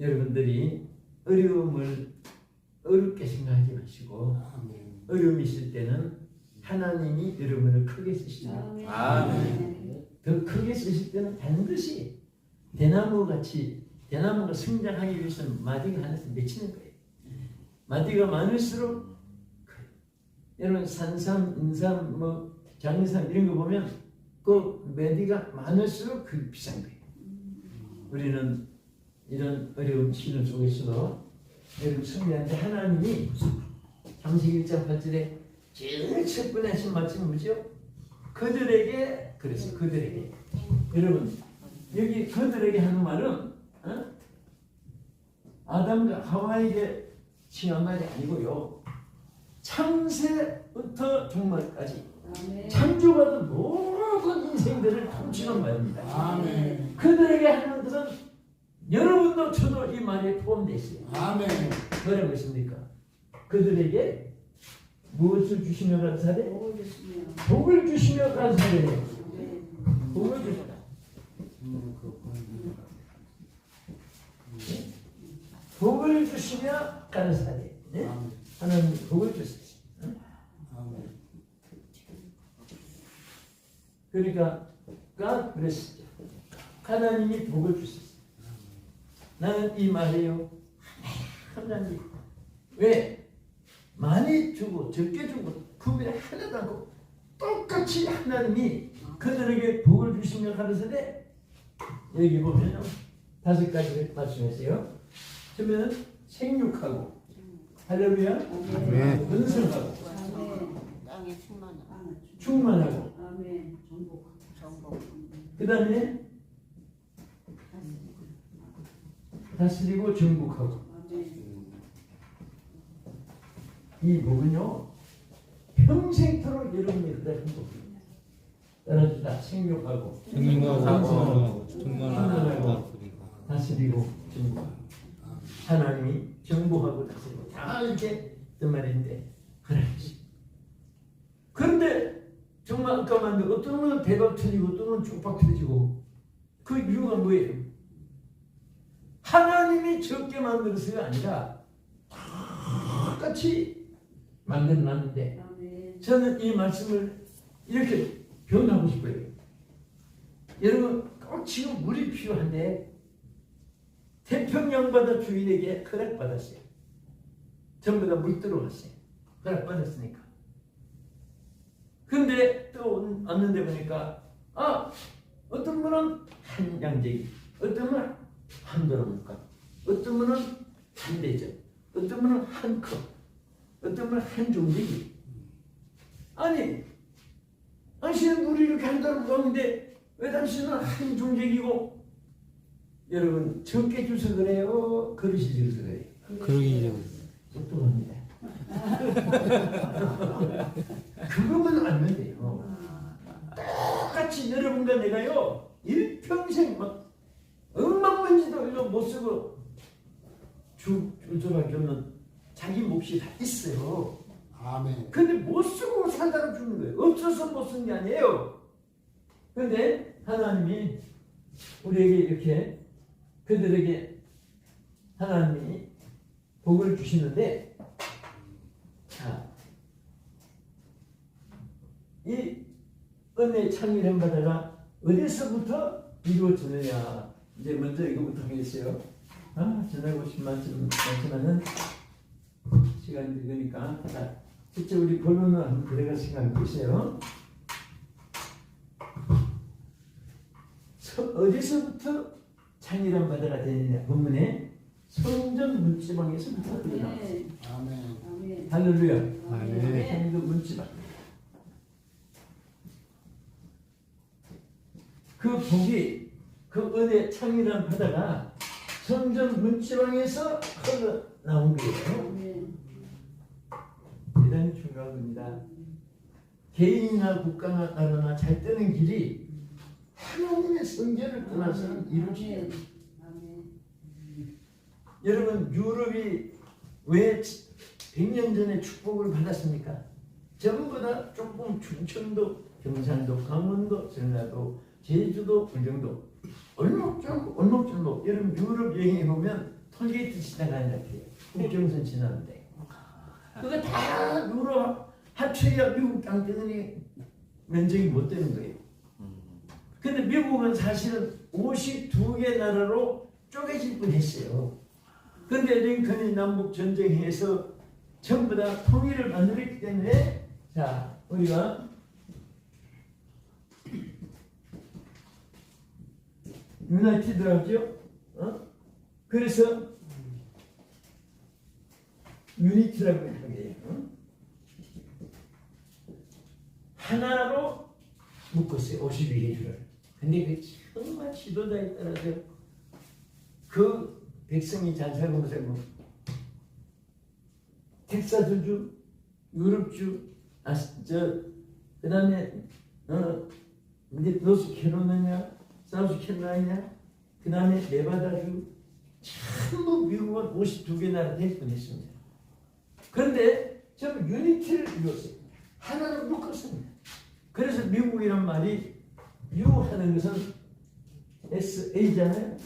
여러분들이 어려움을 어렵게 생각하지 마시고 어려움이 있을 때는 하나님이 여러분을 크게 쓰십니다. 더 크게 쓰실 때는 반드시 대나무가 성장하기 위해서는 마디가 하나씩 맺히는 거예요. 마디가 많을수록 여러분 산삼, 인삼, 장삼 이런 거 보면 그 마디가 많을수록 그 비싼 거예요. 우리는 이런 어려운 시련 속에서도 여러분 성도한테 하나님이 창세기 1장 8절에 제일 첫 번에 하신 말씀은 뭐죠? 그들에게 그래서 그들에게 여러분 여기 그들에게 하는 말은 아담과 하와에게 칭한 말이 아니고요. 창세부터 종말까지 창조받은 모든 인생들을 통치는 말입니다. 아멘. 그들에게 하는 것은 여러분도 저도 이 말에 포함되어 있어요. 아멘. 뭐라고 했습니까? 그들에게 무엇을 주시며 감사하되? 복을 주시며 감사하되. 복을 주시다. 복을 주시며 감사하되. 네? 하나님 복을 주셨어요. 그러니까 God bless. 하나님이 복을 주셨어요. 나는 이 말이에요. 하나님 왜 많이 주고 적게 주고 구별 하나도 않고 똑같이 하나님이 그들에게 복을 주시며 가르치되 여기 보면 5가지를 말씀하세요. 그러면 생육하고 할렐루야 은성하고 땅에 충만하고 정복 그 다음에 다스리고 정복하고 이 복은요 평생토록 여러분이 그다음 복입니다. 따라주다 생육하고 생명하고 충만하고 다스리고 정복하고 하나님이 정복하고 다스리고 다 이렇게 그 말인데 하나님이 그런데 정말 아까 만든 어떤 건 대박 터지고 어떤 건 쪽박 터지고 그 이유가 뭐예요? 하나님이 적게 만들어서가 아니라 똑같이 만들어놨는데 저는 이 말씀을 이렇게 변하고 싶어요. 여러분 꼭 지금 물이 필요한데 태평양 바다 주인에게 허락받았어요. 전부 다 물 들어왔어요. 허락받았으니까. 근데 또 왔는데 보니까 어떤 분은 한 양재기, 어떤 분은 한 도로물가, 어떤 분은 한 대접, 어떤 분은 한 컵, 어떤 분은 한 종지기. 아니 당신은 물이 이렇게 한 도로물가인데 왜 당신은 한 종지기고? 여러분 적게 줘서 그래요? 그릇이 줘서 그래요? 그러기 똑똑합니다. 그것만 알면 돼요. 똑같이 여러분과 내가요 일평생 막 억만번지도 이거 못 쓰고 줄줄밖에 없는 자기 몫이 다 있어요. 아멘. 근데 못 쓰고 살다가 죽는 거예요. 없어서 못 쓴 게 아니에요. 근데 하나님이 우리에게 이렇게 그들에게 하나님이 복을 주시는데 이 은혜 창의를 바다가 어디서부터 이루어지느냐. 이제 먼저 이거부터 하겠어요. 전하고 싶은 말씀 많지만은 시간이 되니까 실제 우리 본론을 한번 들어가 생각해 보세요. 어디서부터 창의란 바다가 되느냐. 본문에 성전 문지방에서부터 일어나요. 아멘. 할렐루야. 아멘. 성전 문지방. 그 복이 그 은혜 창의란 바다가 성전 문지방에서 흘러나온 거예요. 대단히 중요한 겁니다. 개인이나 국가나 나라나 잘 뜨는 길이 하나님의 성전을 떠나서는 이루어지지 않아요. 여러분 유럽이 왜 100년 전에 축복을 받았습니까? 전부 다 조금 충청도, 경상도, 강원도, 전라도, 제주도, 울릉도 얼목졸목 여러분 유럽 여행해 보면 톨게이트 지나가는 같아요. 국경선 지나는데 그거 다 유럽 합쳐야 미국 땅 때문에 면적이 못 되는 거예요. 근데 미국은 사실은 52개 나라로 쪼개질 뻔했어요. 근데 링컨이 남북 전쟁해서 전부 다 통일을 만들었기 때문에 자 우리가 유나이티드라죠. 그래서 유니티라고 하는 거예요. 하나로 묶었어요. 52개 주를. 근데 그 정말 지도자에 따라서 그 백성이 잘 살고 못 살고 텍사스주, 유럽주, 그다음에 이제 노스캐롤라이나, 사우스캐롤라이나, 그다음에 네바다주 전부 미국은 52개 나라 대표했습니다. 그런데 전부 유니티를 이뤘어요. 하나로 묶었습니다. 그래서 미국이란 말이 유하는 것은 SA잖아요.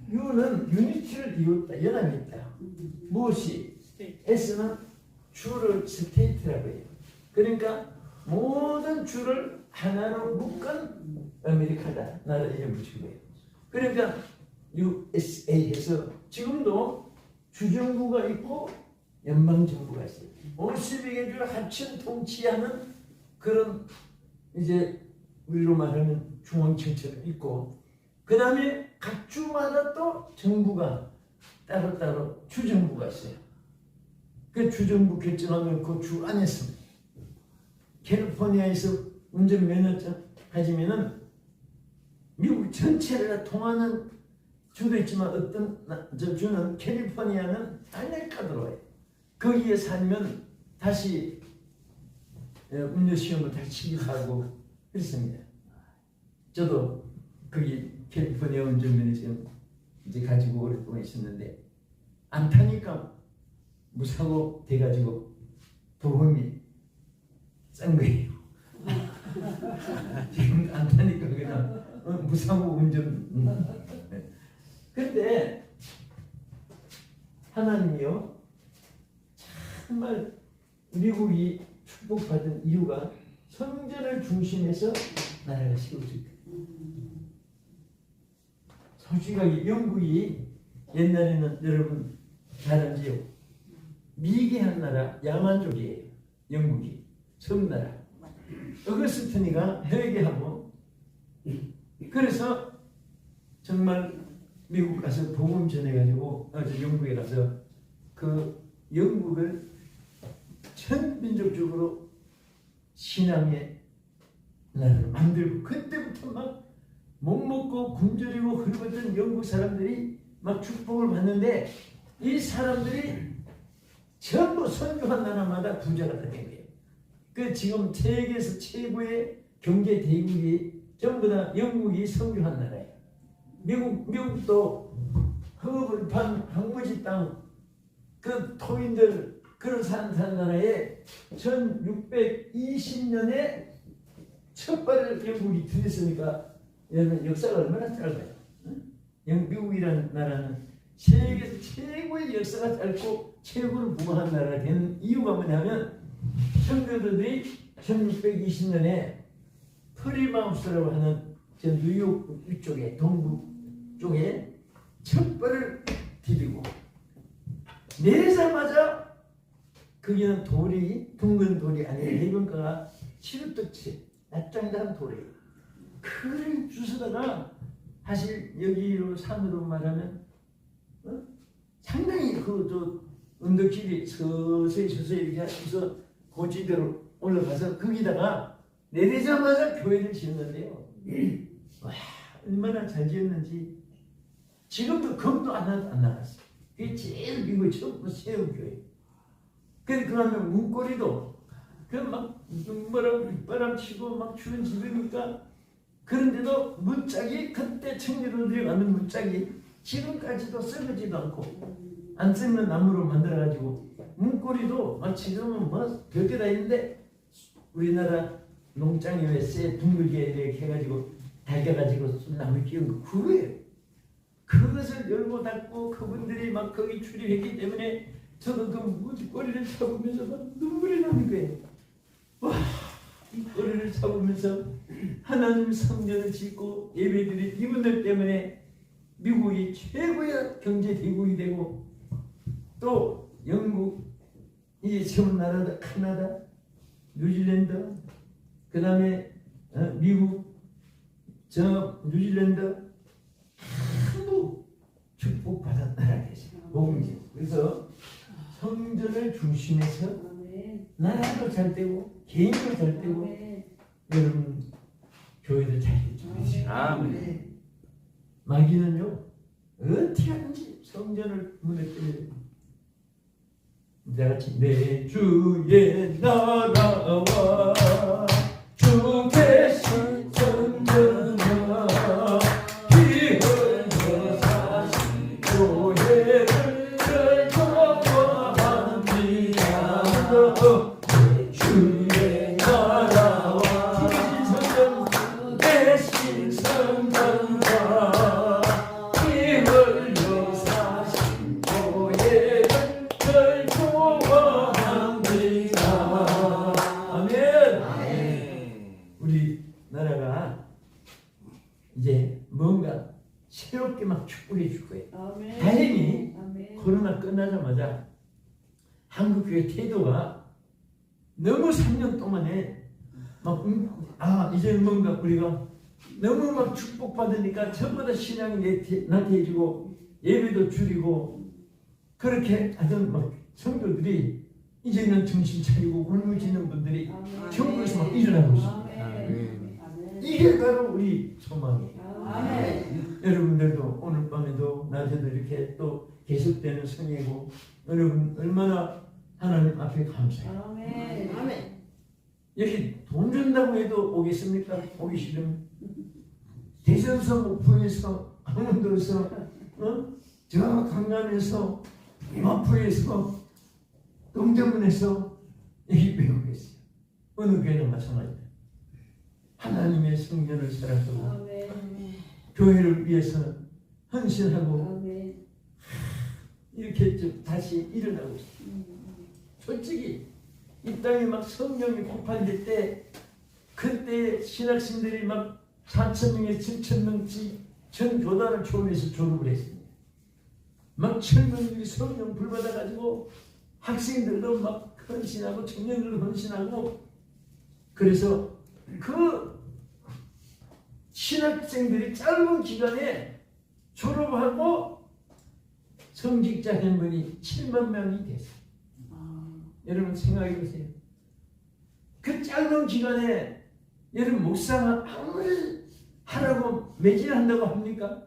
유는 유니티를 이뤘다, 연합했다. 무엇이? S는 주를 스테이트라고 해요. 그러니까 모든 주를 하나로 묶은 아메리카다 나라 이름 붙이고 해요. 그러니까 USA에서 지금도 주정부가 있고 연방정부가 있어요. 52개 주를 합친 통치하는 그런 이제 우리로 말하면 중앙정처럼 있고 그 다음에 각 주마다 또 정부가 따로따로 주정부가 있어요. 그 주정부 결정하면 그 주 안에서 캘리포니아에서 운전면허증 가지면은 미국 전체를 통하는 주도 있지만 어떤 저 주는 캘리포니아는 아메리카드로 해요. 거기에 살면 다시 운전 시험을 다시 치기도 하고 그렇습니다. 저도 거기 캘리포니아 운전면허증 이제 가지고 오랫동안 있었는데 안 타니까 무사고 돼가지고 보험이 싼 거예요. 지금 안 타니까 그냥 무사고 운전. 그런데 하나님이요 정말 미국이 축복받은 이유가 성전을 중심해서 나라가 세워질 거예요. 솔직하게 영국이 옛날에는 여러분 잘 알지요. 미개한 나라 야만족이에요. 영국이 섬나라. 어거스틴이가 회개하고 그래서 정말 미국 가서 복음 전해가지고 영국에 가서 그 영국을 전민족적으로 신앙의 나라를 만들고 그때부터 막 목먹고 굶주리고 헐벗던 영국 사람들이 막 축복을 받는데 이 사람들이 전부 선교한 나라마다 부자가 된 거예요. 그 지금 세계에서 최고의 경제 대국이 전부 다 영국이 선교한 나라예요. 미국도 허벌판 황무지 땅 그 토인들 그런 사는 나라에 1620년에 첫 발을 영국이 들였으니까 여러분 역사가 얼마나 짧아요. 미국이라는 나라는 세계에서 최고의 역사가 짧고 최고를 부강한 나라가 된 이유가 뭐냐면 선교도들이 1620년에 프리마우스라고 하는 저 뉴욕 위쪽에 동부 쪽에 첫 발을 디디고 내리자마자 거기는 돌이 둥근 돌이 아니라 해변가가 시루떡치 납작한 돌이에요. 그를 주워다가 사실 여기로 산으로 말하면 상당히 그 언덕길이 서서히 이렇게 해서 고지대로 올라가서 거기다가 내리자마자 교회를 지었는데요. 와 얼마나 잘 지었는지 지금도 검도 안 나갔어요. 그게 제일 미국의 처음 세운 교회. 근데 그러면 문고리도 그막 바람 치고 막 추운 집이니까 그런데도 문짝이 그때 청년들이 만든 문짝이 지금까지도 썩어지도 않고 안 썩는 나무로 만들어가지고 문고리도 막 지금은 뭐 별게 다 있는데 우리나라 농장에 왜 쇠 둥글게 이렇게 해가지고 달겨가지고 나무 끼운 거 그거예요. 그것을 열고 닫고 그분들이 막 거기 출입했기 때문에 저도 그 꼬리를 잡으면서 막 눈물이 나는 거예요. 와, 이 꼬리를 잡으면서 하나님 성전을 짓고 예배드린 이분들 때문에 미국이 최고의 경제 대국이 되고 또 영국, 이 세운 나라다 캐나다, 뉴질랜드, 그 다음에 미국, 저 뉴질랜드 전부 축복받은 나라겠어요. 복음지. 그래서 성전을 중심해서 아멘. 나라도 잘 되고 개인도 잘 되고 아멘. 여러분 교회도 잘 되죠. 아멘. 마귀는요 어떻게 하든지 성전을 무너뜨려요. 다 같이 내 주의 나라와 주 계신 성전아 피 흘려 사신 교회를 열거합니다. 내 주의 나라와 주 계신 성전 계신 성전아 피 흘려 사신 교회를 우리 나라가 이제 뭔가 새롭게 막 축복해 줄 거예요. 아멘. 다행히 아멘. 코로나 끝나자마자 한국 교회 태도가 너무 3년 동안에 막 이제는 뭔가 우리가 너무 막 축복받으니까 전부 다 신앙이 나태해지고 예배도 줄이고 그렇게 하던 막 성도들이 이제는 정신 차리고 굶주리는 분들이 아멘. 전국에서 막 일어나고 있습니다. 아멘. 아멘. 이게 바로 우리 소망이에요. 아멘. 여러분들도 오늘 밤에도 낮에도 이렇게 또 계속되는 성회고 여러분 얼마나 하나님 앞에 감사해요. 아멘. 아멘. 여기 돈 준다고 해도 오겠습니까? 오기 싫으면 대전서 목포에서 강원도에서 저 강남에서 마포에서 동대문에서 여기 왜 오겠어요? 어느 교회는 마찬가지다. 하나님의 성전을 사랑하고 아멘. 교회를 위해서 헌신하고 아멘. 이렇게 좀 다시 일어나고 있어요. 솔직히 이 땅에 막 성령이 폭발될 때 그때 신학생들이 막 4,000명에 7,000명씩 전 교단을 초원해서 졸업을 했습니다. 막 젊은이들이 성령 불받아가지고 학생들도 막 헌신하고 청년들도 헌신하고 그래서 그 신학생들이 짧은 기간에 졸업하고 성직자 현분이 7만 명이 됐어요. 여러분 생각해 보세요. 그 짧은 기간에 여러분 목사가 아무리 하라고 매진한다고 합니까?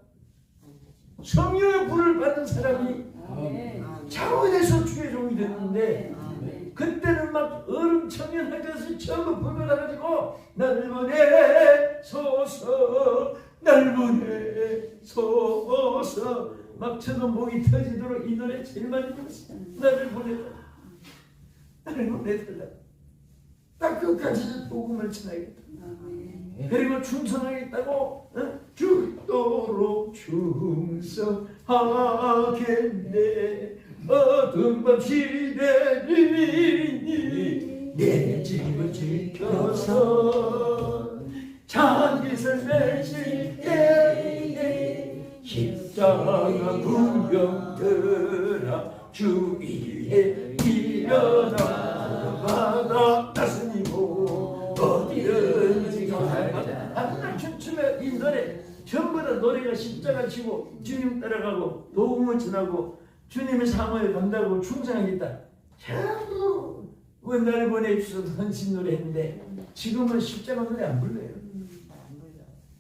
성령의 불을 받은 사람이 차원에서 주의 종이 됐는데 그때는 막 얼음 청년학교에서 전부 불러가지고 나를 보내소서 나를 보내소서 막 저도 목이 터지도록 이 노래 제일 많이 불렀어요. 나를 보내달라 나를 보내달라 딱 끝까지 복음을 전하겠다. 그리고 충성하겠다고 죽도록 충성하겠네. 어둠 밤 시대리니 내 집을 지켜서 잔깃을 맺을 때에 십자가 군병들아 주위에 일어나 바다 다스리고 어디든지 가라. 항상 춤추며 이 노래 전부 다 노래가 십자가 치고 주님 따라가고 복음을 전하고 주님의 사모에 간다고 충성하겠다. 전부 왜 나를 보내주셔서 헌신 노래 했는데 지금은 십자가 노래 안 불러요.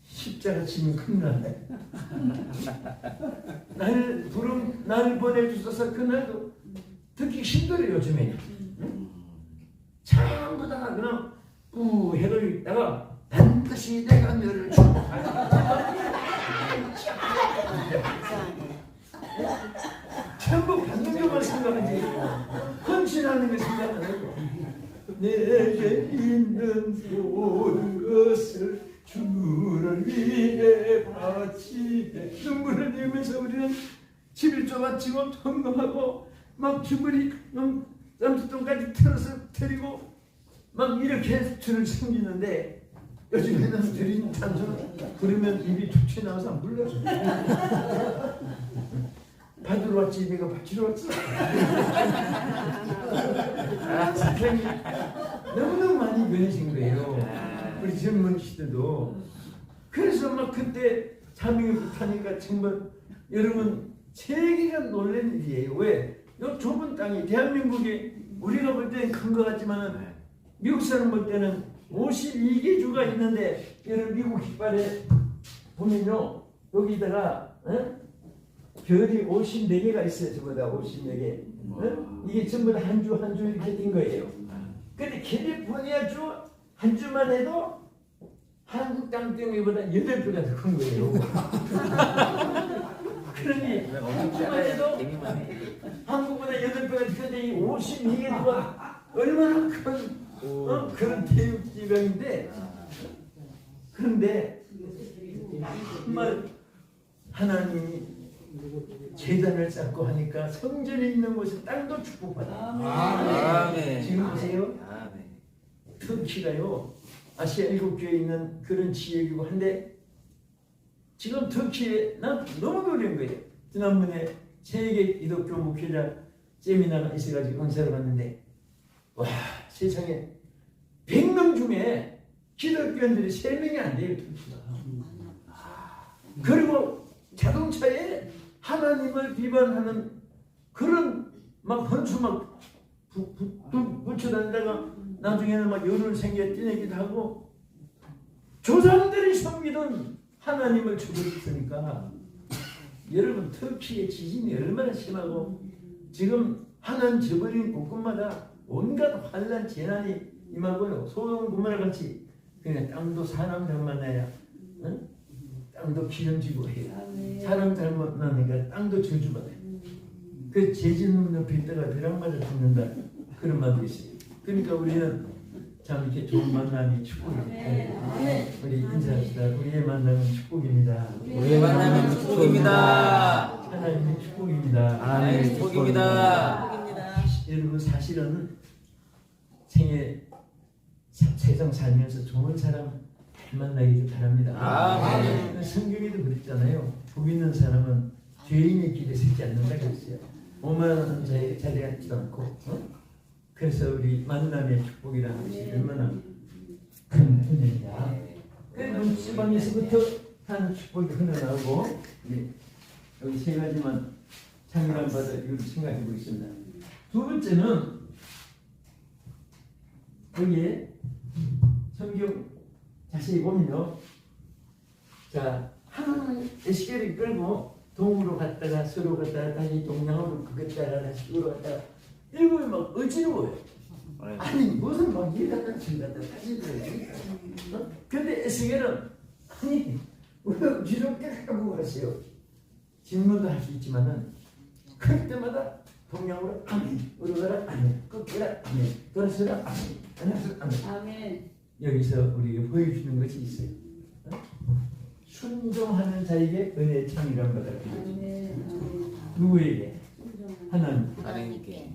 십자가 치면 큰일 난다. 나를 보내주셔서 그날도 듣기 힘들어요. 요즘에는 전부 다 그냥 해도 있다가 반드시 내가 너를 축복하리라. 전부 받는 것만 생각하지 헌신하는 게 생각 안 하고 내게 있는 모든 것을 주를 위해 바치네. 눈물을 흘리면서 우리는 11조 바치고 헌금하고 막 주물이 쌈짓돈까지 틀어서 드리고 막 이렇게 해서 주를 섬기는데 요즘에는 드린 찬송 부르면 입이 툭 튀어나와서 안 불러. 받으러 왔지 내가 바치러 왔어. 세상이 너무너무 많이 변해진 거예요. 우리 젊은 시대도. 그래서 막 그때 자명이부터 하니까 정말 여러분 세계가 놀란 일이에요. 왜? 요 좁은 땅이 대한민국이 우리가 볼 때는 큰 것 같지만은 미국 사람 볼 때는 52개 주가 있는데 여러분 미국 깃발에 보면요 여기다가 별이 54개가 있어요. 저보다 54개. 이게 전부 다 한 주 한 주 이렇게 된 거예요. 근데 캘리포니아 주 한 주만 해도 한국 땅덩이보다 8배가 더 큰 거예요. 그러니 한 주만 해도 한국보다 8배가 더 큰데 이 52개 주가 얼마나 큰 그런 대륙 지방인데 그런데 정말 하나님이 제단을 쌓고 하니까 성전이 있는 곳에 땅도 축복받아요. 아멘. 지금 보세요. 터키가요 아시아 7교에 있는 그런 지역이고 한데 지금 터키에 난 너무 놀란 거예요. 지난번에 세계 기독교 목회자 세미나가 있어가지고 은사를 받는데 와 세상에 100명 중에 기독교인들이 3명이 안 돼요. 터키가. 그리고 자동차에 하나님을 비판하는 그런 막 헌수 막 붙여 다니다가 나중에는 막 열을 생겨 뛰내기도 하고 조상들이 섬기던 하나님을 죽였으니까 여러분 터키의 지진이 얼마나 심하고 지금 하나님 저버린 곳곳마다 온갖 환란 재난이 임하고요. 소돔 고모라 같이 그냥 땅도 사람 잘 만나야 응? 땅도 기름지고 해요. 사람 잘못 만나니까 땅도 저주받아요. 그 재진 높이 있다가 벼락 맞아 죽는다 그런 말도 있어요. 그러니까 우리는 참 이렇게 좋은 만남이 축복입니다. 우리 인사합시다. 우리의 만남은 축복입니다. 우리의 만남은 축복입니다. 하나님의 축복입니다. 하나님의 축복입니다. 여러분 사실은 세상 살면서 좋은 사람 만나기를 바랍니다. 아멘. 성경에도 그랬잖아요. 복 있는 사람은 죄인의 길에 서지 않는다 그랬어요. 오만한 자의 자리에 앉지도 않고. 그래서 우리 만남의 축복이라는 것이 얼마나 큰 은혜입니다. 그래서 지방에서부터 하는 축복이 흘러나오고 여기 세 가지만 참여한 바를 이유를 생각해 보겠습니다. 두 번째는 여기에 성경 자세히 보면요. 자, 하나는 에스겔을 끌고 동으로 갔다가 서로 갔다가 다시 동양으로 갔다가 다시 서로 갔다가 일본이 막 어지러워요. 아니 무슨 막 일갔다 저갔다 다시 들어야지. 근데 에스겔은 아니 왜 어지럽게 하고 가세요. 질문도 할 수 있지만은 그럴 때마다 동양으로 아멘, 으로가라 아멘, 꺾으라 아멘, 돌아서라 아멘, 안아서 아멘. 아멘. 여기서 우리에게 보여주는 것이 있어요. 순종하는 자에게 은혜의 창이란 말을 아멘. 누구에게? 하나님. 하나님께.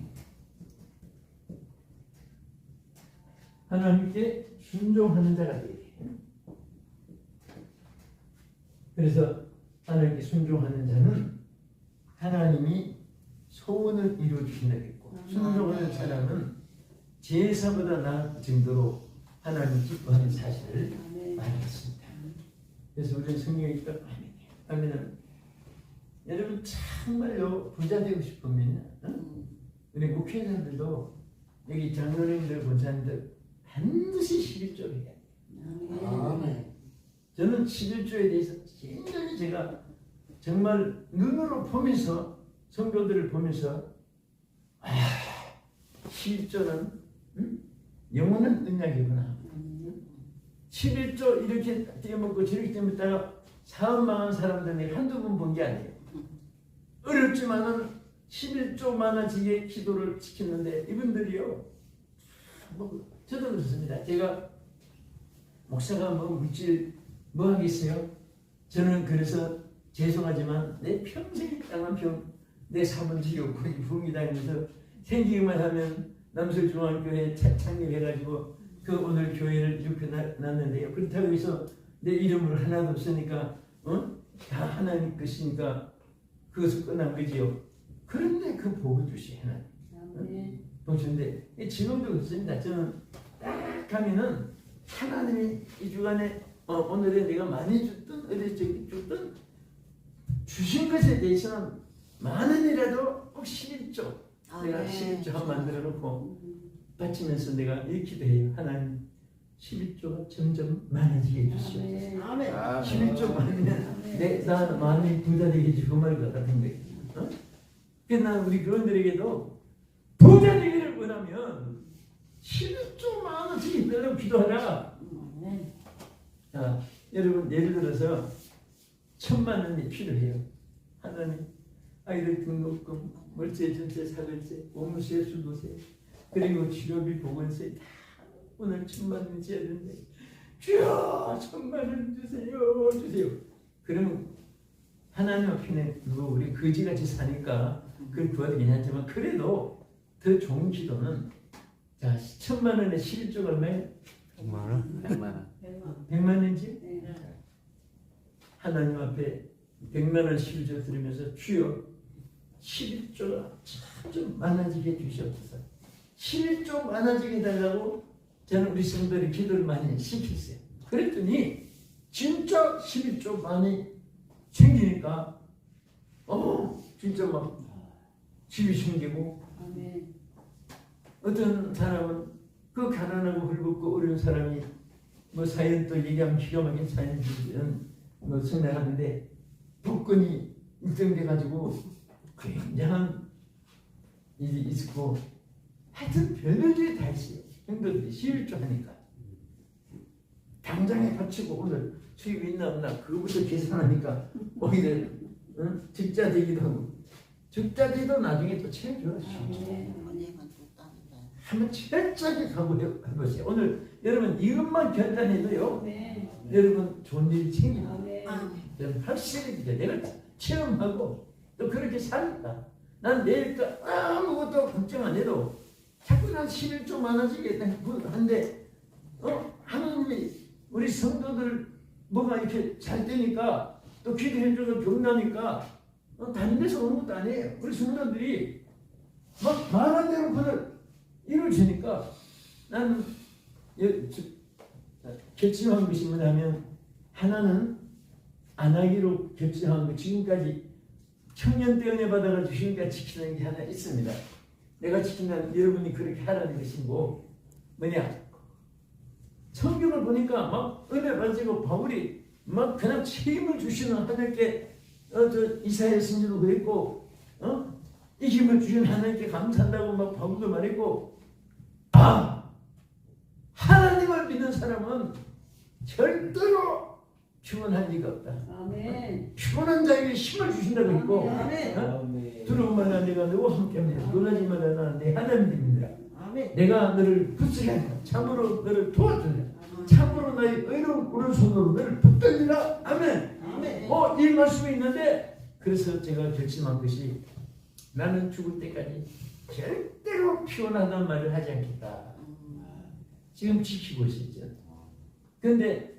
하나님께 순종하는 자가 되게. 그래서 하나님께 순종하는 자는 하나님이 소원을 이루어 주신다 했고, 순종하는 사람은 제사보다 나을 정도로 하나님 기뻐하는 사실을 말했습니다. 그래서 우리는 성경에 있다 하면은 여러분 정말로 부자 되고 싶으면 우리 목회자들도 여기 장로님들 권사님들 반드시 11조를 해야 돼요. 아멘. 저는 11조에 대해서 굉장히 제가 정말 눈으로 보면서 성도들을 보면서 11조는 영원한 언약이구나. 11조 이렇게 떼먹고 저렇게 떼먹다가 사업 망한 사람들이 한두 번 본 게 아니에요. 어렵지만은 11조 많아지게 기도를 지켰는데 이분들이요. 저도 그렇습니다. 제가 목사가 뭐 물질 뭐 하겠어요? 저는 그래서 죄송하지만 내 평생에 땅한 평 내 사무직이고 부흥이 다니면서 생기기만 하면 남설중앙교회 창립해가지고 그 오늘 교회를 이렇게 놨는데요. 그렇다고 해서 내 이름을 하나도 없으니까 다 하나님 것이니까 그것을 끝난 거지요. 그런데 그 복을 주시 하나님. 아멘. 보시는데 지금도 그렇습니다. 저는 딱 가면은 하나님이 이 주간에 오늘에 내가 많이 줬던 어릴 줬던 주신 것에 대해서는 많은이라도 꼭 11조 내가 11조 한 만들어 놓고 바치면서 내가 읽기도 해요. 하나님 11조가 점점 많아지게 해주시옵소서. 아멘. 11조 많으면 나 마음이 부자 되게 해주고 말 것 같은 거예요. 그래서 난 우리 교원들에게도 부자 되기를 원하면 11조 많아지게 해달라고 기도하라. 아멘. 자, 여러분 예를 들어서 1,000만 원이 필요해요. 하나님 아이들 등록금, 월세, 전세, 사글세, 공무세, 수도세, 그리고 치료비, 보건세 다 오늘 1,000만 원 줘야 되는데 주여 1,000만 원 주세요. 그러면 하나님 앞에 우리 거지같이 사니까 그걸 구하기 괜찮지만 그래도 더 좋은 기도는 자 1,000만 원에 11조가 얼마예요? 100만 원. 100만 원이지? 네. 하나님 앞에 100만 원 11조 드리면서 주여 11조가 좀 많아지게 주시옵소서. 11조 많아지게 해달라고 저는 우리 성도들이 기도를 많이 시켰어요. 그랬더니 진짜 11조 많이 생기니까 진짜 막 집이 생기고 아멘. 어떤 사람은 그 가난하고 헐벗고 어려운 사람이 뭐 사연 또 얘기하면 기가 막힌 사연들은 뭐 성장하는데 복권이 일정돼 가지고 굉장한 일이 있었고 하여튼 별일이 다 있어요. 형들들이 11조 하니까 당장에 바치고 오늘 수입이 있나 없나 그거부터 계산하니까 오히려 적자 되기도 하고 적자 되도 나중에 또 채워줘요. 한번 철저하게 각오해보세요. 오늘 여러분 이것만 결단해도요. 아멘. 여러분 좋은 일이 생깁니다. 아멘. 여러분 확실히 믿어요. 내가 체험하고 또 그렇게 살았다. 난 내일 또 아무것도 걱정 안 해도 자꾸 난 11조 많아지게 한데 하나님이 우리 성도들 뭐가 이렇게 잘 되니까 또 기도해줘서 병나니까 다른 데서 오는 것도 아니에요. 우리 성도들이 막 말한 대로 그걸 이루어지니까 나는 결심한 것이 뭐냐면 하나는 안 하기로 결심한 거 지금까지 청년 때 은혜 받아가 주시니까 지키는 게 하나 있습니다. 내가 지킨다는 여러분이 그렇게 하라는 것이고 뭐냐 성경을 보니까 막 은혜 받으시고 바울이 막 그냥 책임을 주시는 하나님께 이사야 선지도 그랬고 이 힘을 주신 하나님께 감사한다고 막 바울도 말했고 하나님을 믿는 사람은 절대로 피곤할 리가 없다. 아멘. 피곤한 자에게 힘을 주신다고 했고 아멘. 두려움 말라 내가 너와 함께합니다. 놀라지 말라 나는 내 하나님입니다. 아멘. 내가 너를 붙들게 한다. 참으로 너를 도와주리라. 참으로 나의 의로운 오른손으로 너를 붙들리라. 아멘. 아멘. 이 말씀이 있는데 그래서 제가 결심한 것이 나는 죽을 때까지 절대로 피곤하다는 말을 하지 않겠다. 지금 지키고 있었죠. 그런데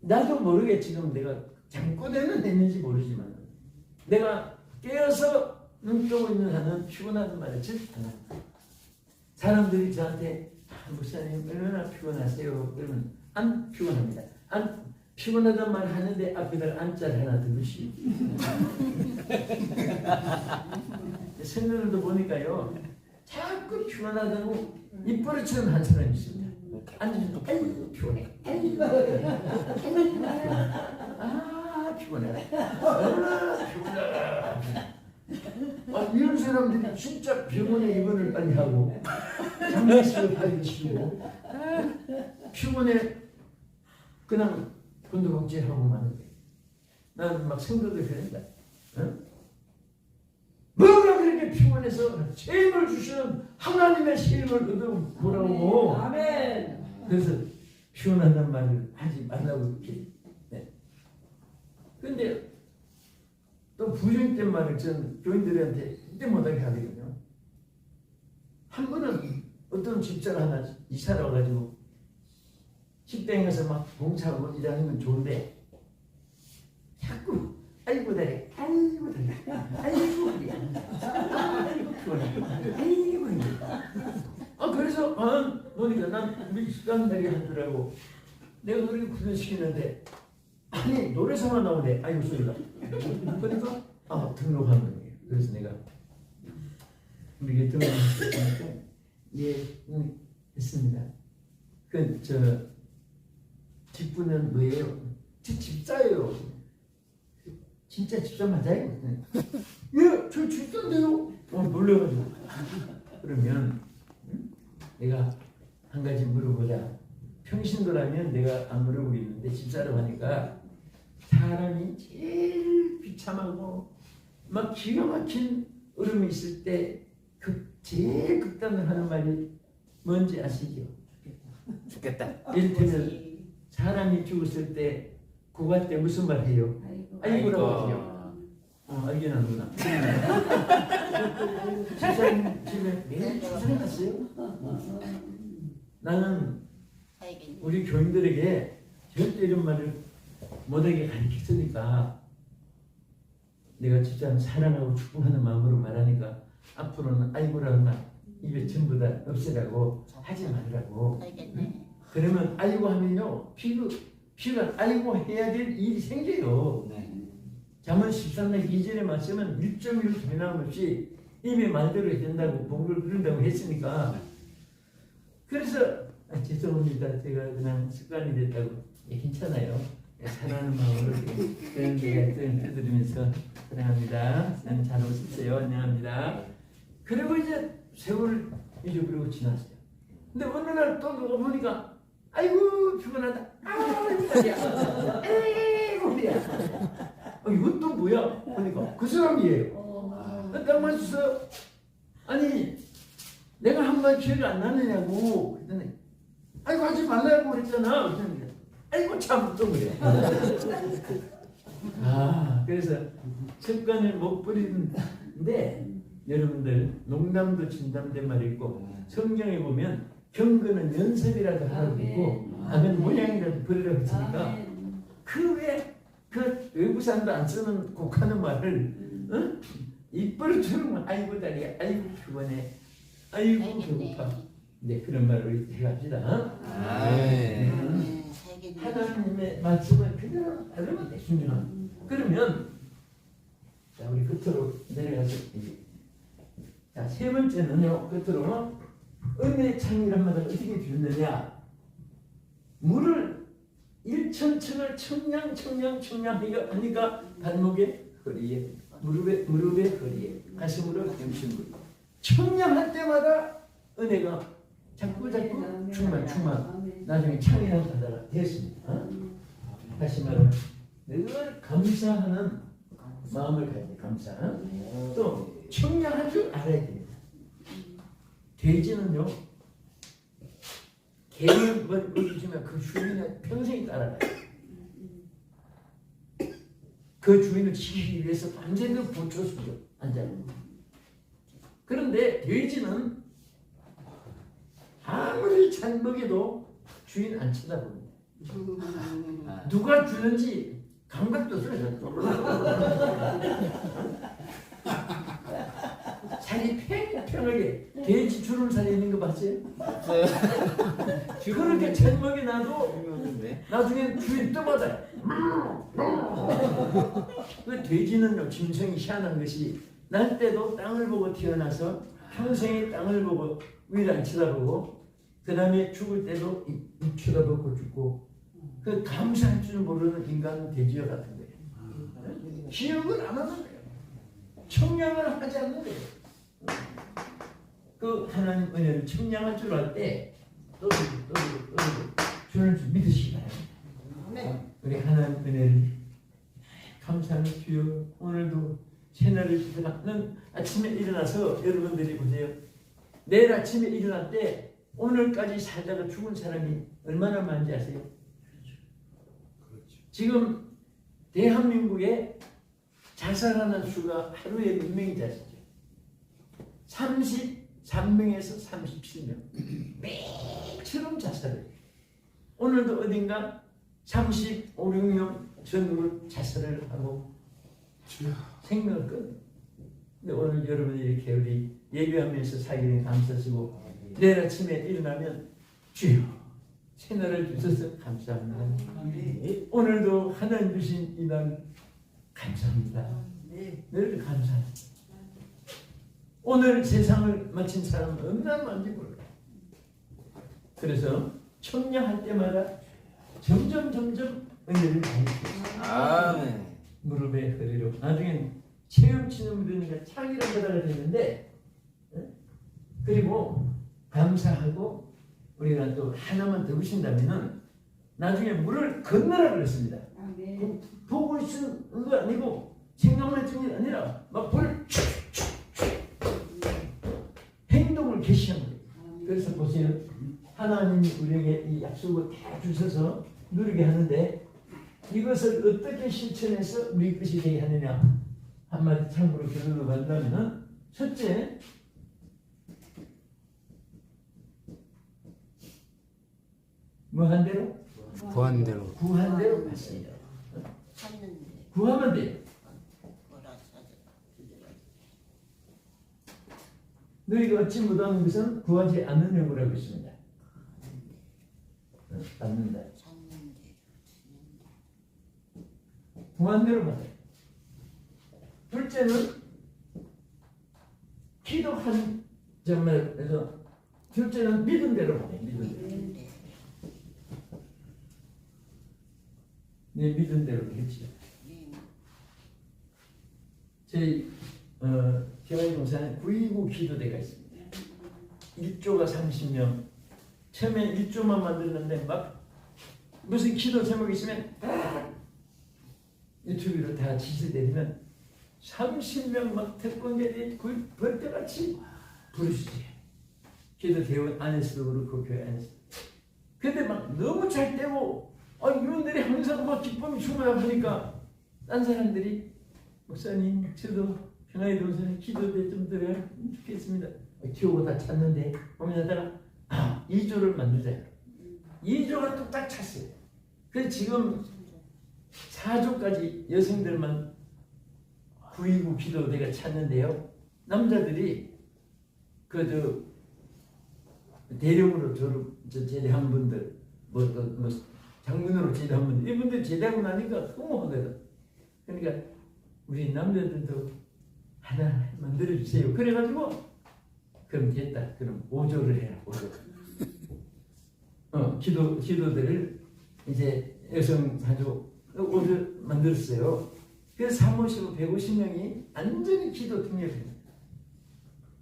나도 모르게 지금 내가 잠꼬대는 했는지 모르지만 내가 깨어서 눈 뜨고 있는 한은 피곤하다는 말을 절대 안 합니다. 사람들이 저한테 목사님 얼마나 피곤하세요? 그러면 안 피곤합니다. 안 피곤하다는 말 하는데 앞에다가 안자를 하나 들으시고 성도들도 보니까요 자꾸 피곤하다고 입버릇처럼 한 사람이 있습니다. 앉으면 아이고 피곤해. 피곤해. 이런 사람들이 진짜 병원에 입원을 빨리 하고 장례식을 빨리 치고 피곤해 그냥 곤두박질하고 마는 거예요. 나는 막 성도들 그런다. 뭐가 그렇게 피곤해서 힘을 주시는 하나님의 힘을 얻어보라고. 아멘. 그래서 피곤하다는 말을 하지 말라고 이렇게 근데 또 부정된 말을 전 교인들한테 이때 못하게 하거든요. 한 번은 어떤 집사가 하나 이사를 와가지고 식당에 가서 막 봉사하고 일하는 건 좋은데 자꾸 아이고 다리 아이고 다리 아이고 다리야 아이고 피곤해 아이고 힘들다. 그래서 보니까 난 우리 식당 다리 한 줄 알고 내가 노래 구현시키는데 아니 노래서만 나오네. 아이고 소리가. 그러니까 등록하는 거예요. 그래서 내가 우리 등록하니까 예 했습니다. 그 직분은 뭐예요? 저 집사예요. 진짜 집사 맞아요? 예, 저 집사인데요. 놀래가지고. 그러면 내가 한 가지 물어보자. 평신도라면 내가 안 물어보겠는데 집사라고 하니까 사람이 제일 비참하고 막 기가 막힌 얼음이 있을 때 제일 극단을 하는 말이 뭔지 아시죠? 죽겠다. 이를테면 사람이 죽었을 때 고갈 때 무슨 말 해요? 아이고라고 하죠. 알긴 하는구나. 집사님 집에 매일 출산해 갔어요? 나는 우리 교인들에게 절대 이런 말을 못하게 가르쳤으니까 내가 진짜 사랑하고 축복하는 마음으로 말하니까 앞으로는 아이고라는 말 입에 전부 다 없애라고 하지 말라고. 그러면 아이고 하면요 피가 아이고 해야 될 일이 생겨요. 잠언 13장 2절의 말씀은 1.1 변함없이 입에 말대로 해야 된다고 복을 그런다고 했으니까. 그래서 죄송합니다. 제가 그냥 습관이 됐다고. 괜찮아요. 사랑하는 마음으로 그런 게 해드리면서 사랑합니다. 잘 오셨어요. 안녕합니다. 그리고 이제 세월을 잊어버리고 지났어요. 근데 어느 날 또 보니까 아이고 피곤하다. 아이고 다리야. 아이고 허리야. 이건 또 뭐야? 보니까 그 사람이에요. 딱 맞췄어요. 아니 내가 한 번 기억이 안 나느냐고 그랬더니 아이고 하지 말라고 그랬잖아. 그랬더니 아이고 참 또 그래. 그래서 습관을 못 버리는데 여러분들 농담도 진담된 말이 있고 성경에 보면 경건은 연습이라도 하라고 있고 악은 모양이라도 버리라고 했으니까 그 외부 사람도 안 쓰는 곡하는 말을 입버릇 주는 아이고 다리야 아이고 피곤해 아이고 배고파. 네 그런 말을 해갑시다. 하나님의 말씀을 그대로 따르면 순종함. 그러면 자 우리 끝으로 내려가서 자 세 번째는요 끝으로 은혜의 창이란 말을 어떻게 주느냐. 물을 1,000층을 청량 하니까 발목에 허리에 무릎에 허리에 가슴으로 염심으로 청량할 때마다 은혜가 자꾸 충만 나중에 창이라는 단어가 되었습니다. 다시 말하면 늘 감사하는 마음을 가지고 감사. 또 청량할 줄 알아야 됩니다. 돼지는요 개를 먹이지만 그 주인은 평생이 따라가요. 그 주인을 지키기 위해서 밤새도록 붙여주죠. 앉아요. 그런데 돼지는 아무리 잘 먹여도 주인 안 쳐다봅니다. 누가 주는지 감각도 없어요. 살이 팽팽하게 돼지 주름 살이 있는 거 봤어요? 그렇게 잘 먹여놔도 나중에 주인 떠받아요. 그 돼지는요 짐승이 희한한 것이 날 때도 땅을 보고 태어나서 평생에 땅을 보고 위를 안 쳐다보고 그 다음에 죽을 때도 입 쳐다보고 죽고 그 감사할 줄 모르는 인간은 돼지와 같은 거예요. 기억을 안 하는 거예요. 청량을 하지 않는 거예요. 그 하나님 은혜를 청량할 줄 알 때 떠들고 주는 줄 믿으시기 바랍니다. 우리 하나님 은혜를 감사하는 주여 오늘도 새날을 주셔서 아침에 일어나서 여러분들이 보세요. 내일 아침에 일어날 때 오늘까지 살다가 죽은 사람이 얼마나 많은지 아세요? 지금 대한민국에 자살하는 수가 하루에 몇 명이 자살죠? 33명에서 37명. 매일처럼 자살해요. 오늘도 어딘가 35, 6명 전부 자살을 하고 생명을 끊어요. 근데 오늘 여러분이 이렇게 우리 예배하면서 사기는 감사쓰고 내일 아침에 일어나면 주여 채널을 주셔서 감사합니다. 오늘도 하나님 주신 이 날 감사합니다. 늘 감사합니다. 오늘 세상을 마친 사람은 얼마나 많은지 몰라요. 그래서 청량할 때마다 점점 은혜를 많이 주세요. 아멘. 무릎에 허리로 나중엔 체험 치는 분이니까 창이라 보다가 되는데 그리고 감사하고 우리가 또 하나만 더 주신다면은 나중에 물을 건너라 그랬습니다. 아멘. 보고 있는 거 아니고 생각만 했던 게 아니라 막 불을 행동을 개시한 거예요. 그래서 보세요. 하나님이 우리에게 이 약속을 다 주셔서 누리게 하는데 이것을 어떻게 실천해서 우리 것이 되게 하느냐 한마디 참고로 결론을 받는다면 첫째 뭐 한 대로? 구한대로 구한 대로 받습니다. 찾는데 구하면 돼요. 뭐라 찾아. 너희가 얻지 못하는 것은 구하지 않는 영이라고 있습니다. 받는다. 찾는데 구한 대로 받아요. 둘째는 기도한 점에서 둘째는 믿은 대로 받아요. 믿은 대로. 찾는데 네, 믿은 대로 했죠. 저희 교회공사는 929 기도대가 있습니다. 1조가 30명. 처음에 1조만 만들었는데 막 무슨 기도 제목이 있으면 다 유튜브로 다 지시되면 30명 막 특권자들이 벌떼같이 부르시지. 기도 대원 안에서도 그렇고 교회 안에서. 근데 막 너무 잘 되고 이분들이 항상 막 기쁨이 충만하니까 딴 사람들이 목사님 저도 평화의 동선에 기도대 좀 드려야 좋겠습니다. 기호가 다 찼는데 보면다가 2조를 만들자. 2조가 또 딱 찼어요. 그래서 지금 4조까지 여성들만 929 기도대가 찼는데요. 남자들이 대령으로 제대한 분들 뭐 장군으로 제대한 분들 이분들 제대하고 나니까 허무하거든. 그러니까 우리 남자들도 하나 만들어 주세요. 그래가지고 그럼 됐다. 그럼 5조를 해라. 5조. 기도들을 이제 여성 4조 5조 만들었어요. 그래서 사무실 150명이 완전히 기도 통역입니다.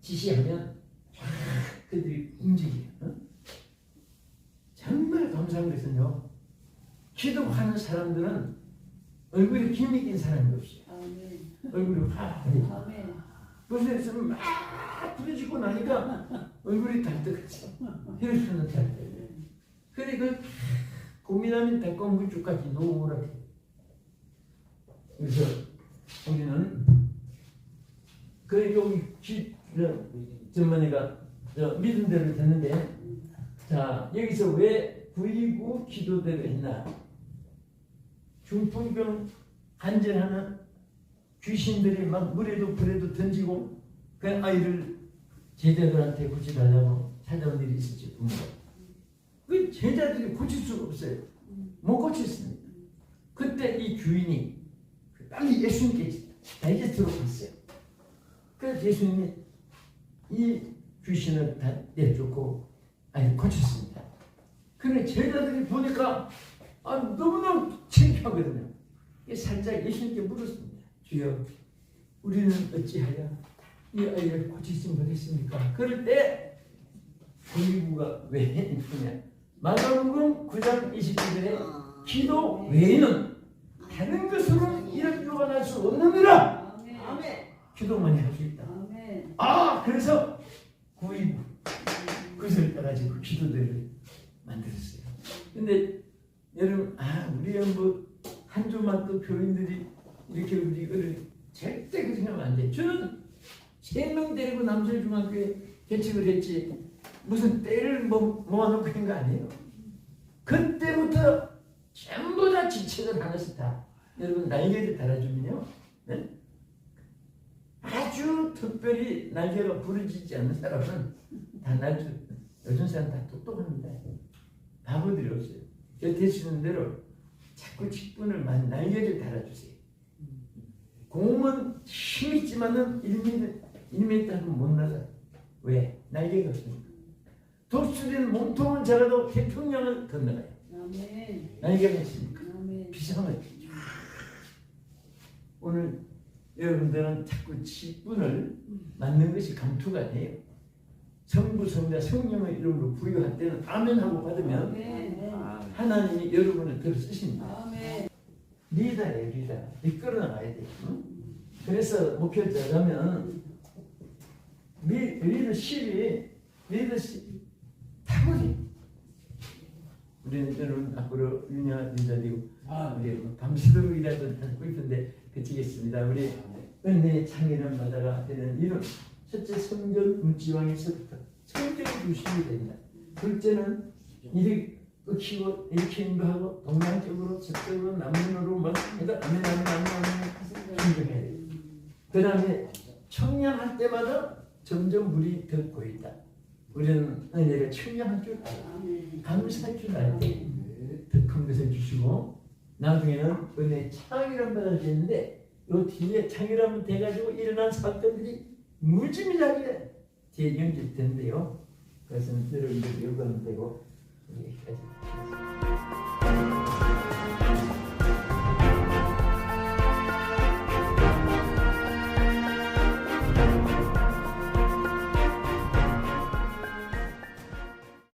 지시하면 그들이 움직여요. 정말 감사한 것은요. 기도하는 사람들은 얼굴에 김이 낀 사람이 없어요. 아멘. 얼굴이 화해요. 아멘. 그래서 막 부딪히고 나니까 얼굴이 달떡하지. 혈흔은 달떡. 근데 고민하면 달콤 물줄까지 노랗게. 그래서 우리는 여기 전만이가 믿은 대로 됐는데 자 여기서 왜 929 기도대로 했나? 중풍병 간절하는 귀신들이 막 물에도 불에도 던지고 그 아이를 제자들한테 고쳐달라고 찾아온 일이 있었지. 부모가. 그 제자들이 고칠 수가 없어요. 못 고쳤습니다. 그때 이 주인이 빨리 예수님께 다이제트로 갔어요. 그래서 예수님이 이 귀신을 다 내쫓고 아이를 고쳤습니다. 그런데 제자들이 보니까 너무너무 창피하거든요. 살짝 예수님께 물었습니다. 주여 우리는 어찌하여 이 아이를 고치지 못했습니까? 그럴 때 929가 왜 있느냐? 마가복음 9장 29절에 기도 외에는 다른 것으로 이런 기도가 날 수 없느니라. 아멘. 기도만 할 수 있다. 아멘. 그래서 929 그것을 따가지고 기도대를 만들었어요. 근데 여러분 우리가 뭐 한 주만 또 교인들이 이렇게 우리 어를 절대 그 생각하면 안 돼. 저는 3명 데리고 남서중학교에 개척을 했지 무슨 때를 모아놓고 있는 거 아니에요. 그때부터 전부 다 지책을 하나씩 다 여러분 날개를 달아주면요, 네? 아주 특별히 날개가 부러지지 않는 사람은 다 요즘 사람 다 똑똑합니다. 바보들이 없어요. 되시는 대로 자꾸 직분을 많이 날개를 달아주세요. 공은 힘있지만은 1m 하면 못 나가요. 왜? 날개가 없으니까. 독수리는 몸통은 작아도 태평양을 건너가요. 아멘. 날개가 있으니까. 아멘. 비상을. 오늘 여러분들은 자꾸 직분을 맞는 것이 감투가 아니에요. 성부, 성자, 성령의 이름으로 부여할 때는 아멘 하고 받으면 아멘. 하나님이 여러분을 들어 쓰십니다. 아멘. 리더예요, 리더. 이끌어 나가야 돼요. 응? 그래서 목회자라면 리더십이 타고리. 우리는 여러분 앞으로 유명한 리더리고 우리 밤새도록 일하던 하고 있는데 그치겠습니다. 우리 은혜의 창의를 받아가 되는 이름. 첫째 성전 문지왕에서부터 성전이 중심이 된다. 둘째는 이렇게 끄키고 이렇게 인도하고 동양적으로 서쪽으로 남문으로 막 해서 아멘 충족해야 돼요. 그 다음에 청량할 때마다 점점 물이 더 고이다. 우리는 은혜를 청량할 줄 알아. 아멘. 감사할 줄 알아야 돼. 더 큰 것을 주시고 나중에는 은혜 창의를 받아주는데 이 뒤에 창의라면 돼가지고 일어난 사건들이 무지무지하게 뒤에 연결된대요. 그것은 여러분들 요구하면 되고 여기까지.